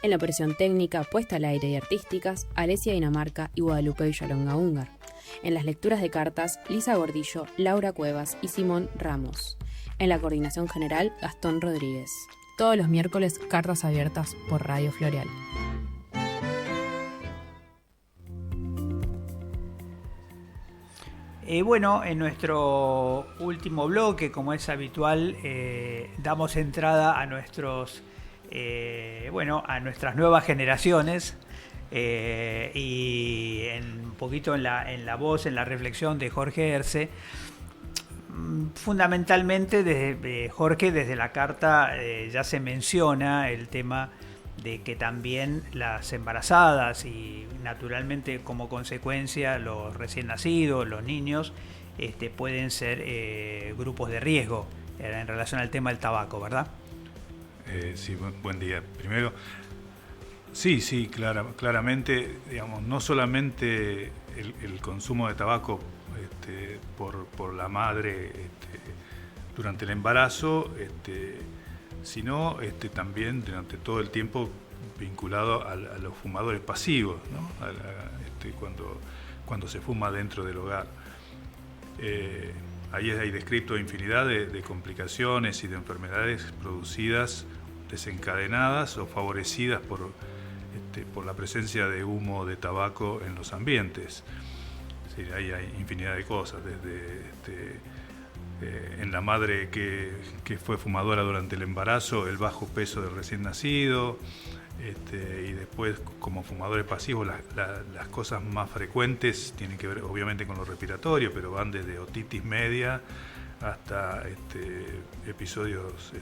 En la operación técnica, puesta al aire y artísticas, Alesia Dinamarca y Guadalupe Villalonga Úngar. En las lecturas de cartas, Lisa Gordillo, Laura Cuevas y Simón Ramos. En la coordinación general, Gastón Rodríguez. Todos los miércoles, Cartas Abiertas por Radio Floreal. Bueno, en nuestro último bloque, como es habitual, damos entrada a nuestras nuevas generaciones, y un poquito en la voz, en la reflexión de Jorge Erce. Fundamentalmente, Jorge, desde la carta ya se menciona el tema de que también las embarazadas y naturalmente como consecuencia los recién nacidos, los niños, pueden ser grupos de riesgo en relación al tema del tabaco, ¿verdad? Sí, buen día. Primero, sí, claramente, digamos, no solamente el consumo de tabaco por la madre durante el embarazo, sino también durante todo el tiempo vinculado a los fumadores pasivos, ¿no? Cuando se fuma dentro del hogar. Ahí hay descrito infinidad de complicaciones y de enfermedades producidas, desencadenadas o favorecidas por la presencia de humo de tabaco en los ambientes. Sí, ahí hay infinidad de cosas, desde en la madre que fue fumadora durante el embarazo, el bajo peso del recién nacido, y después como fumadores pasivos las cosas más frecuentes tienen que ver obviamente con lo respiratorio, pero van desde otitis media hasta episodios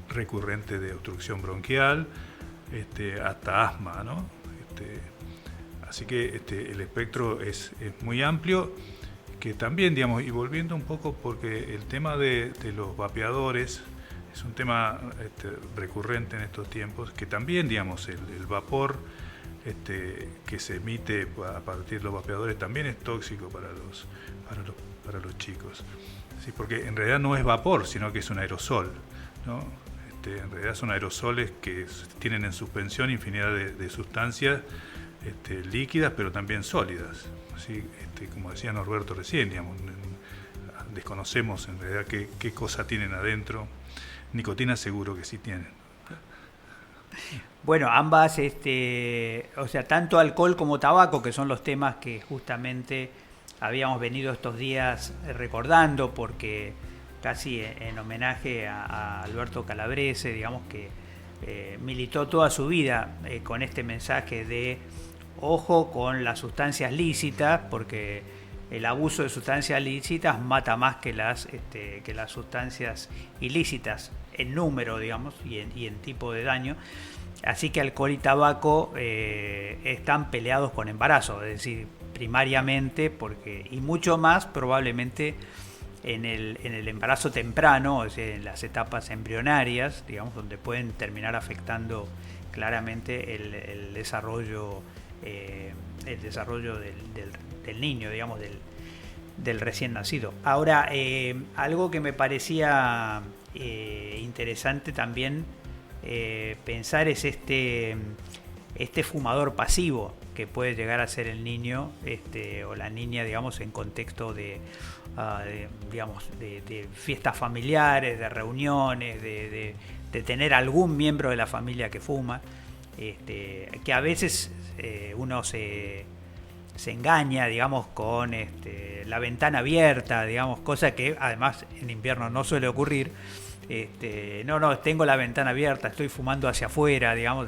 recurrentes de obstrucción bronquial, hasta asma, ¿no? Así que el espectro es muy amplio, que también, digamos, y volviendo un poco, porque el tema de los vapeadores es un tema recurrente en estos tiempos, que también, digamos, el vapor que se emite a partir de los vapeadores también es tóxico para los chicos. Sí, porque en realidad no es vapor, sino que es un aerosol, ¿no? En realidad son aerosoles que tienen en suspensión infinidad de sustancias líquidas, pero también sólidas. ¿Sí? Como decía Norberto recién, digamos, desconocemos en realidad qué cosa tienen adentro. Nicotina seguro que sí tienen. Bueno, ambas, o sea, tanto alcohol como tabaco, que son los temas que justamente habíamos venido estos días recordando, porque casi en homenaje a Alberto Calabrese, digamos que militó toda su vida con este mensaje de ojo con las sustancias lícitas, porque el abuso de sustancias lícitas mata más que las sustancias ilícitas en número, digamos, y en tipo de daño. Así que alcohol y tabaco están peleados con embarazo, es decir, primariamente, y mucho más probablemente en el embarazo temprano, o sea, en las etapas embrionarias, digamos, donde pueden terminar afectando claramente el desarrollo del niño, digamos, del recién nacido. Ahora, algo que me parecía interesante también pensar es este fumador pasivo que puede llegar a ser el niño o la niña, digamos, en contexto de fiestas familiares, de reuniones, de tener algún miembro de la familia que fuma, que a veces uno se engaña, digamos, con la ventana abierta, digamos, cosa que además en invierno no suele ocurrir. No, tengo la ventana abierta, estoy fumando hacia afuera, digamos.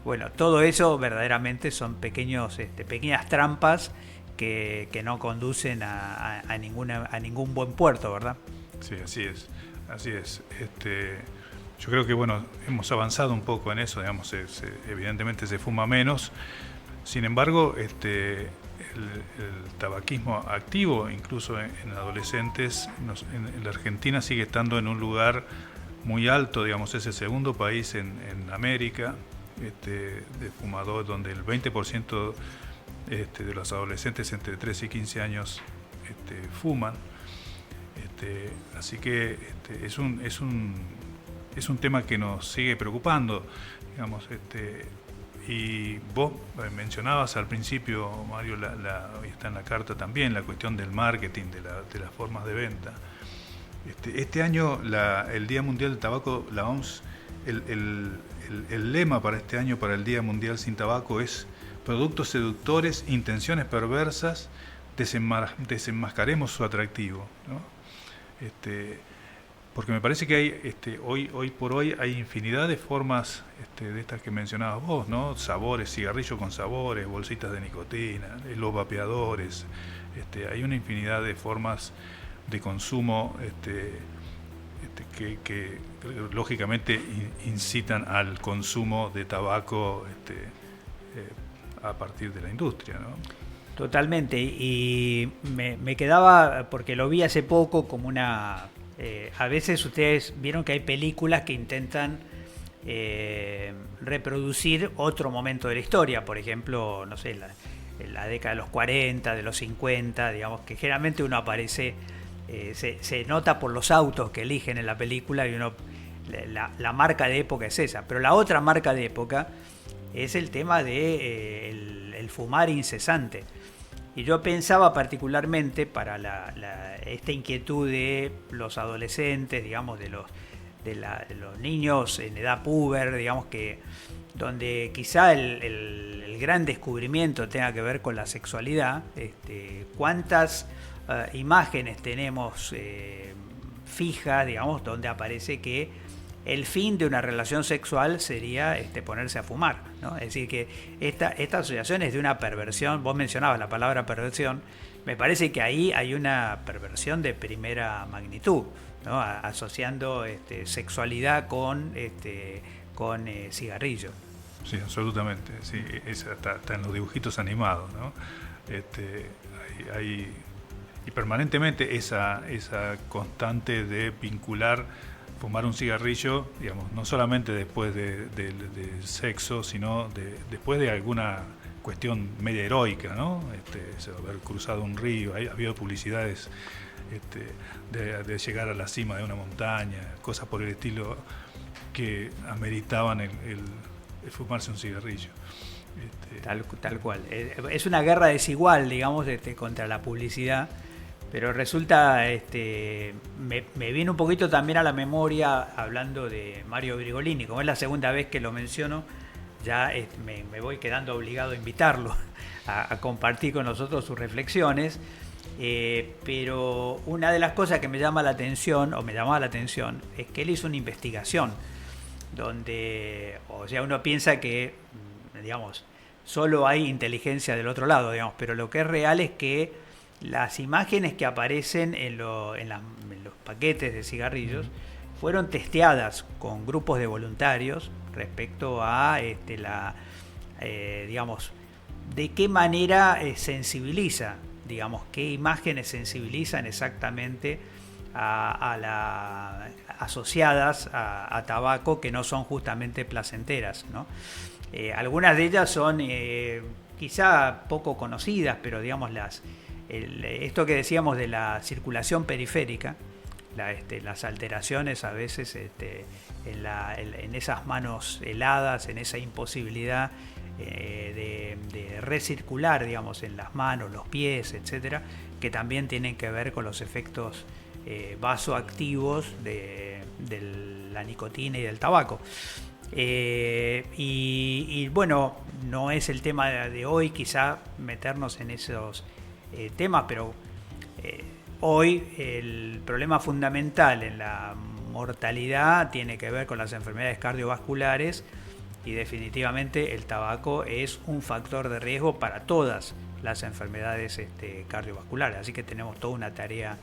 Bueno, todo eso verdaderamente son pequeñas trampas que no conducen a ningún buen puerto, ¿verdad? Sí, así es. Yo creo que, bueno, hemos avanzado un poco en eso, digamos, evidentemente se fuma menos. Sin embargo, el tabaquismo activo, incluso en adolescentes, en la Argentina sigue estando en un lugar muy alto, digamos, es el segundo país en América de fumador, donde el 20% de los adolescentes entre 13 y 15 años fuman. Así que es un tema que nos sigue preocupando, digamos. Y vos mencionabas al principio, Mario, y está en la carta también, la cuestión del marketing, de las formas de venta. Este año, el Día Mundial del Tabaco, la OMS, el lema para este año, para el Día Mundial sin Tabaco, es productos seductores, intenciones perversas, desenmascaremos su atractivo, ¿no? Porque me parece que hay hoy por hoy hay infinidad de formas de estas que mencionabas vos, ¿no? Sabores, cigarrillo con sabores, bolsitas de nicotina, los vapeadores, hay una infinidad de formas de consumo que lógicamente incitan al consumo de tabaco a partir de la industria, ¿no? Totalmente, y me quedaba, porque lo vi hace poco, como una... a veces ustedes vieron que hay películas que intentan reproducir otro momento de la historia, por ejemplo, no sé, la década de los 40, de los 50, digamos, que generalmente uno aparece, se nota por los autos que eligen en la película, y la marca de época es esa, pero la otra marca de época es el tema de el fumar incesante. Y yo pensaba particularmente para esta inquietud de los adolescentes, digamos, de los niños en edad puber, digamos, que donde quizá el gran descubrimiento tenga que ver con la sexualidad. ¿Cuántas imágenes tenemos fijas, digamos, donde aparece que el fin de una relación sexual sería ponerse a fumar, ¿no? Es decir, que esta asociación es de una perversión. Vos mencionabas la palabra perversión. Me parece que ahí hay una perversión de primera magnitud, ¿no? Asociando sexualidad con cigarrillo. Sí, absolutamente. Sí, está en los dibujitos animados, ¿no? Hay y permanentemente esa constante de vincular fumar un cigarrillo, digamos, no solamente después del sexo, sino después de alguna cuestión media heroica, ¿no? Haber cruzado un río, ha habido publicidades de llegar a la cima de una montaña, cosas por el estilo que ameritaban el fumarse un cigarrillo. Tal cual. Es una guerra desigual, digamos, contra la publicidad, pero resulta, me viene un poquito también a la memoria, hablando de Mario Brigolini, como es la segunda vez que lo menciono, ya me voy quedando obligado a invitarlo a compartir con nosotros sus reflexiones, pero una de las cosas que me llamaba la atención, es que él hizo una investigación donde, o sea, uno piensa que, digamos, solo hay inteligencia del otro lado, digamos, pero lo que es real es que las imágenes que aparecen en los paquetes de cigarrillos fueron testeadas con grupos de voluntarios respecto a digamos, de qué manera sensibiliza, digamos, qué imágenes sensibilizan exactamente asociadas a tabaco, que no son justamente placenteras, ¿no? Algunas de ellas son quizá poco conocidas, pero digamos esto que decíamos de la circulación periférica, las alteraciones a veces en esas manos heladas, en esa imposibilidad de recircular, digamos, en las manos, los pies, etcétera, que también tienen que ver con los efectos vasoactivos de la nicotina y del tabaco. Y bueno, no es el tema de hoy quizá meternos en esos temas, pero hoy el problema fundamental en la mortalidad tiene que ver con las enfermedades cardiovasculares, y definitivamente el tabaco es un factor de riesgo para todas las enfermedades cardiovasculares, así que tenemos toda una tarea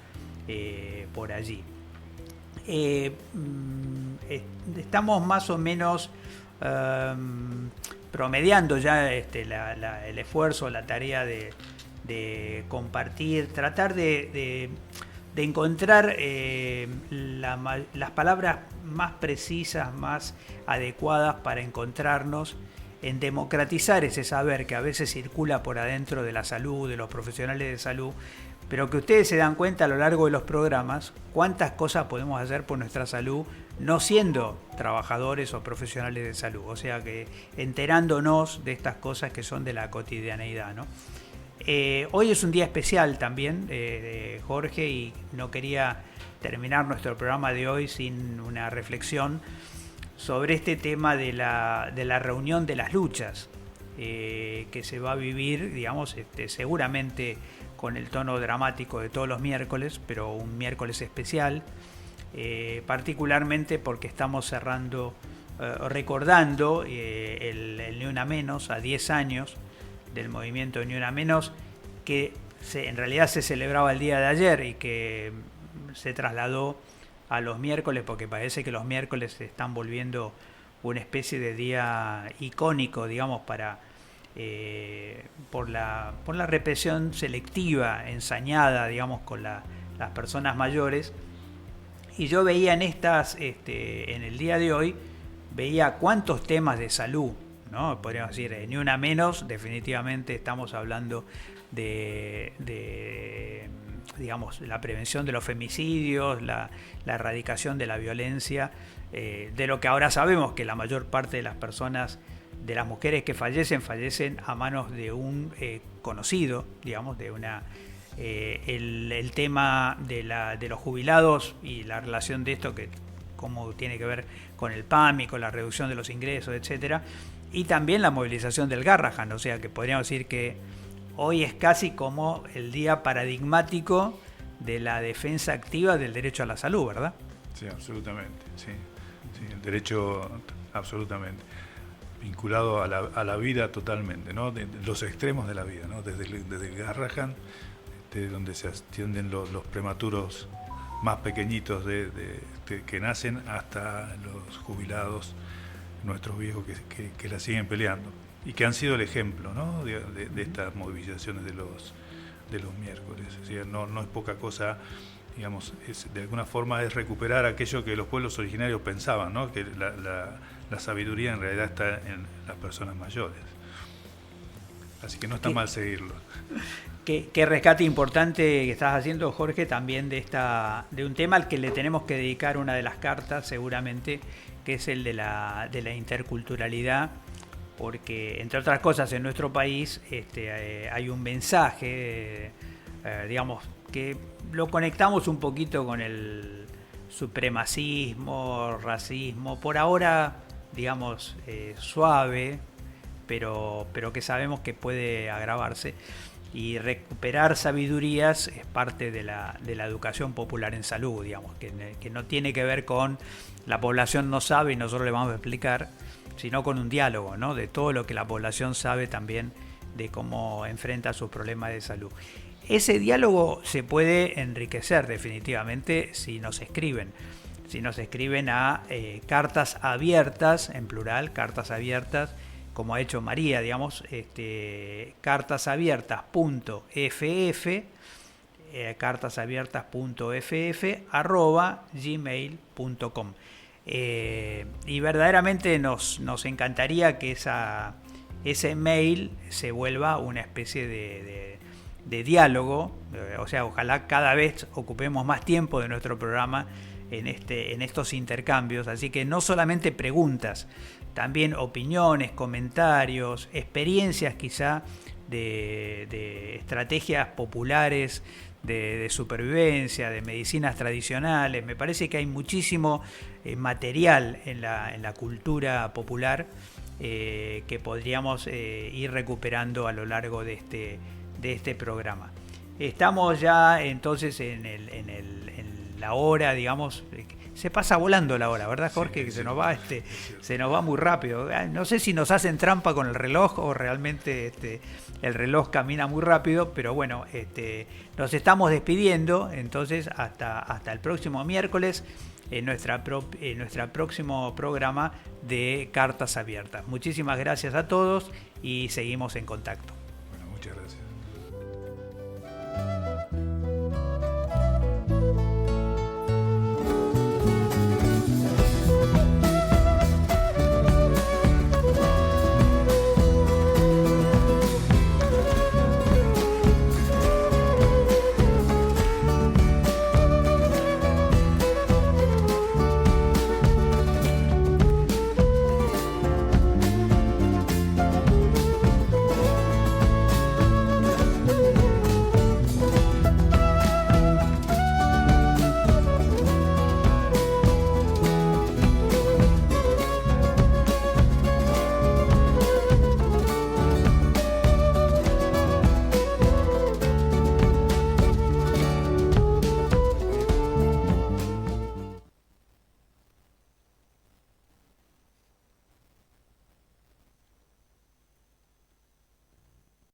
por allí. Estamos más o menos promediando ya el esfuerzo, la tarea de compartir, tratar de encontrar las palabras más precisas, más adecuadas para encontrarnos en democratizar ese saber que a veces circula por adentro de la salud, de los profesionales de salud, pero que ustedes se dan cuenta a lo largo de los programas cuántas cosas podemos hacer por nuestra salud no siendo trabajadores o profesionales de salud, o sea que enterándonos de estas cosas que son de la cotidianeidad, ¿no? Hoy es un día especial también, Jorge, y no quería terminar nuestro programa de hoy sin una reflexión sobre este tema de la reunión de las luchas que se va a vivir, digamos, seguramente con el tono dramático de todos los miércoles, pero un miércoles especial, particularmente porque estamos recordando el Ni Una Menos, a 10 años del movimiento Ni Una Menos, que en realidad se celebraba el día de ayer y que se trasladó a los miércoles, porque parece que los miércoles se están volviendo una especie de día icónico, digamos, por la represión selectiva, ensañada, digamos, con las personas mayores. Y yo veía en el día de hoy, veía cuántos temas de salud, ¿no? Podríamos decir, Ni Una Menos, definitivamente estamos hablando de digamos, la prevención de los femicidios, la erradicación de la violencia, de lo que ahora sabemos que la mayor parte de las personas, de las mujeres que fallecen a manos de un conocido, digamos, de una el tema de los jubilados y la relación de esto, que cómo tiene que ver con el PAMI, con la reducción de los ingresos, etcétera, y también la movilización del Garrahan, o sea que podríamos decir que hoy es casi como el día paradigmático de la defensa activa del derecho a la salud, ¿verdad? Sí, absolutamente, sí. Sí, el derecho absolutamente vinculado a la vida totalmente, ¿no? De los extremos de la vida, ¿no? Desde el Garrahan, donde se atienden los prematuros más pequeñitos que nacen, hasta los jubilados, nuestros viejos que la siguen peleando y que han sido el ejemplo, ¿no? de estas movilizaciones de los miércoles. O sea, no es poca cosa, digamos, de alguna forma es recuperar aquello que los pueblos originarios pensaban, ¿no? Que la sabiduría en realidad está en las personas mayores. Así que no está mal seguirlo. Qué rescate importante que estás haciendo, Jorge, también de un tema al que le tenemos que dedicar una de las cartas, seguramente, que es el de la interculturalidad, porque, entre otras cosas, en nuestro país hay un mensaje, digamos, que lo conectamos un poquito con el supremacismo, racismo, por ahora, digamos, suave, pero que sabemos que puede agravarse. Y recuperar sabidurías es parte de la educación popular en salud, digamos, que no tiene que ver con la población no sabe y nosotros le vamos a explicar, sino con un diálogo, ¿no? De todo lo que la población sabe también de cómo enfrenta sus problemas de salud. Ese diálogo se puede enriquecer definitivamente si nos escriben. Si nos escriben a cartas abiertas, en plural, cartas abiertas, como ha hecho María, digamos, cartasabiertas.ff@gmail.com. Y verdaderamente nos encantaría que ese mail se vuelva una especie de diálogo, o sea, ojalá cada vez ocupemos más tiempo de nuestro programa en estos intercambios, así que no solamente preguntas, también opiniones, comentarios, experiencias quizá de estrategias populares de supervivencia, de medicinas tradicionales. Me parece que hay muchísimo material en la cultura popular que podríamos ir recuperando a lo largo de este programa. Estamos ya entonces en la hora, digamos. Se pasa volando la hora, ¿verdad, Jorge? Sí, que se nos va muy rápido. No sé si nos hacen trampa con el reloj o realmente el reloj camina muy rápido, pero bueno, nos estamos despidiendo, entonces hasta el próximo miércoles en nuestra próximo programa de Cartas Abiertas. Muchísimas gracias a todos y seguimos en contacto. Bueno, muchas gracias.